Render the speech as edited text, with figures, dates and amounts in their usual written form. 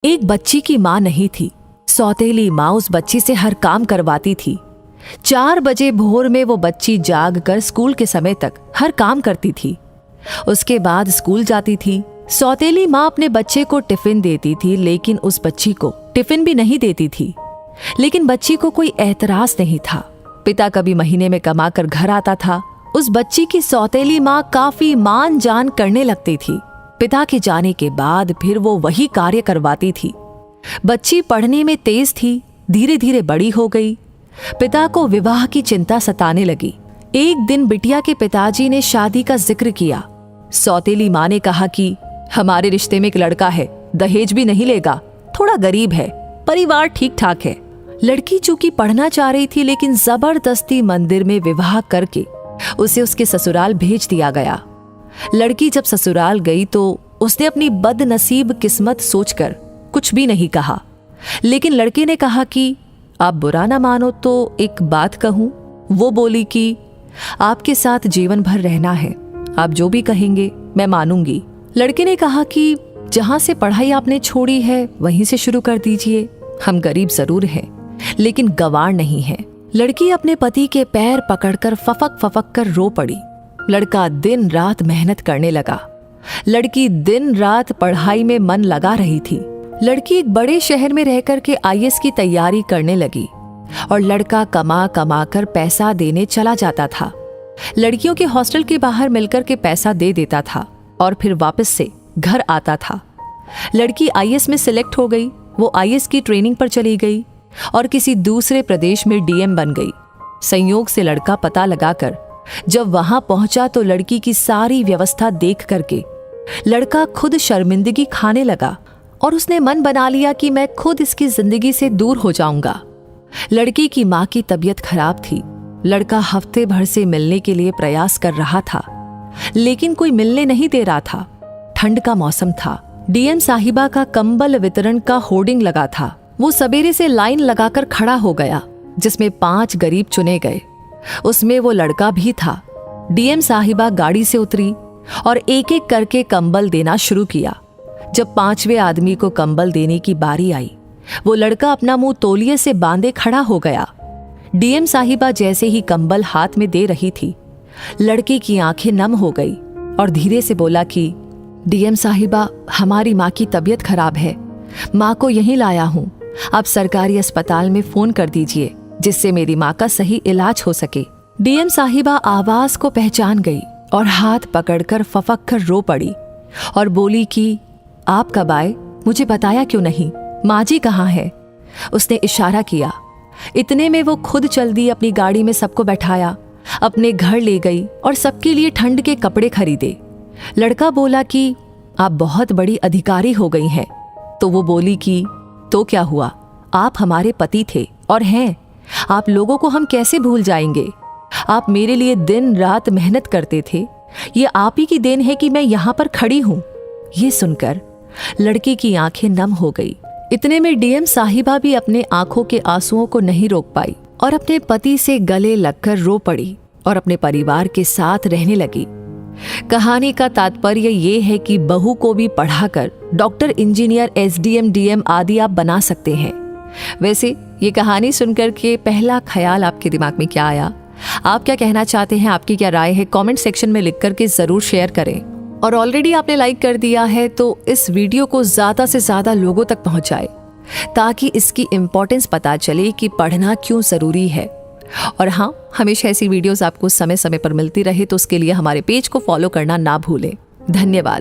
एक बच्ची की माँ नहीं थी। सौतेली माँ उस बच्ची से हर काम करवाती थी। 4 बजे भोर में वो बच्ची जाग कर स्कूल के समय तक हर काम करती थी। उसके बाद स्कूल जाती थी। सौतेली माँ अपने बच्चे को टिफिन देती थी, लेकिन उस बच्ची को टिफिन भी नहीं देती थी। लेकिन बच्ची को कोई एतराज नहीं था। पिता कभी महीने में कमा कर घर आता था। उस बच्ची की सौतेली माँ काफी मान जान करने लगती थी। पिता के जाने के बाद फिर वो वही कार्य करवाती थी। बच्ची पढ़ने में तेज थी, धीरे धीरे बड़ी हो गई। पिता को विवाह की चिंता सताने लगी। एक दिन बिटिया के पिताजी ने शादी का जिक्र किया। सौतेली माँ ने कहा कि हमारे रिश्ते में एक लड़का है, दहेज भी नहीं लेगा, थोड़ा गरीब है, परिवार ठीक ठाक है। लड़की चूंकि पढ़ना चाह रही थी, लेकिन जबरदस्ती मंदिर में विवाह करके उसे उसके ससुराल भेज दिया गया। लड़की जब ससुराल गई तो उसने अपनी बदनसीब किस्मत सोचकर कुछ भी नहीं कहा। लेकिन लड़के ने कहा कि आप बुरा ना मानो तो एक बात कहूं। वो बोली कि आपके साथ जीवन भर रहना है, आप जो भी कहेंगे मैं मानूंगी। लड़के ने कहा कि जहां से पढ़ाई आपने छोड़ी है वहीं से शुरू कर दीजिए। हम गरीब जरूर हैं, लेकिन गवार नहीं है। लड़की अपने पति के पैर पकड़कर फफक फफक कर रो पड़ी। लड़का दिन रात मेहनत करने लगा। लड़की दिन रात पढ़ाई में मन लगा रही थी। लड़की एक बड़े शहर में रहकर के आईएएस की तैयारी करने लगी और लड़का कमा कमा कर पैसा देने चला जाता था। लड़कियों के हॉस्टल के बाहर मिलकर के पैसा दे देता था और फिर वापस से घर आता था। लड़की आईएएस में सिलेक्ट हो गई। वो आईएएस की ट्रेनिंग पर चली गई और किसी दूसरे प्रदेश में डीएम बन गई। संयोग से लड़का पता लगाकर जब वहां पहुंचा तो लड़की की सारी व्यवस्था देख करके लड़का खुद शर्मिंदगी खाने लगा और उसने मन बना लिया कि मैं खुद इसकी जिंदगी से दूर हो जाऊंगा। लड़की की मां की तबीयत खराब थी। लड़का हफ्ते भर से मिलने के लिए प्रयास कर रहा था, लेकिन कोई मिलने नहीं दे रहा था। ठंड का मौसम था। डीएम साहिबा का कंबल वितरण का होर्डिंग लगा था। वो सवेरे से लाइन लगाकर खड़ा हो गया, जिसमें 5 गरीब चुने गए। उसमें वो लड़का भी था। डीएम साहिबा गाड़ी से उतरी और एक एक करके कंबल देना शुरू किया। जब 5वें आदमी को कंबल देने की बारी आई, वो लड़का अपना मुंह तौलिए से बांधे खड़ा हो गया। डीएम साहिबा जैसे ही कंबल हाथ में दे रही थी, लड़के की आंखें नम हो गई और धीरे से बोला कि डीएम साहिबा, हमारी माँ की तबीयत खराब है, माँ को यहीं लाया हूं। आप सरकारी अस्पताल में फोन कर दीजिए जिससे मेरी माँ का सही इलाज हो सके। डीएम साहिबा आवाज को पहचान गई और हाथ पकड़कर फफक कर रो पड़ी और बोली कि आप कब आए, मुझे बताया क्यों नहीं, माँ जी कहाँ है। उसने इशारा किया। इतने में वो खुद चल दी, अपनी गाड़ी में सबको बैठाया, अपने घर ले गई और सबके लिए ठंड के कपड़े खरीदे। लड़का बोला कि आप बहुत बड़ी अधिकारी हो गई हैं। तो वो बोली कि तो क्या हुआ, आप हमारे पति थे और हैं। आप लोगों को हम कैसे भूल जाएंगे। आप मेरे लिए दिन रात मेहनत करते थे। ये आप ही की देन है कि मैं यहाँ पर खड़ी हूँ। ये सुनकर लड़की की आंखें नम हो गई। इतने में डीएम साहिबा भी अपने आंखों के आंसुओं को नहीं रोक पाई और अपने पति से गले लगकर रो पड़ी और अपने परिवार के साथ रहने लगी। कहानी का तात्पर्य ये है कि बहू को भी पढ़ाकर डॉक्टर, इंजीनियर, एसडीएम, डीएम आदि आप बना सकते हैं। वैसे ये कहानी सुनकर के पहला ख्याल आपके दिमाग में क्या आया? आप क्या कहना चाहते हैं? आपकी क्या राय है? कमेंट सेक्शन में लिख करके जरूर शेयर करें। और ऑलरेडी आपने लाइक कर दिया है तो इस वीडियो को ज्यादा से ज्यादा लोगों तक पहुंचाए, ताकि इसकी इम्पोर्टेंस पता चले कि पढ़ना क्यों जरूरी है। और हाँ, हमेशा ऐसी वीडियोस आपको समय समय पर मिलती रहे तो उसके लिए हमारे पेज को फॉलो करना ना भूलें। धन्यवाद।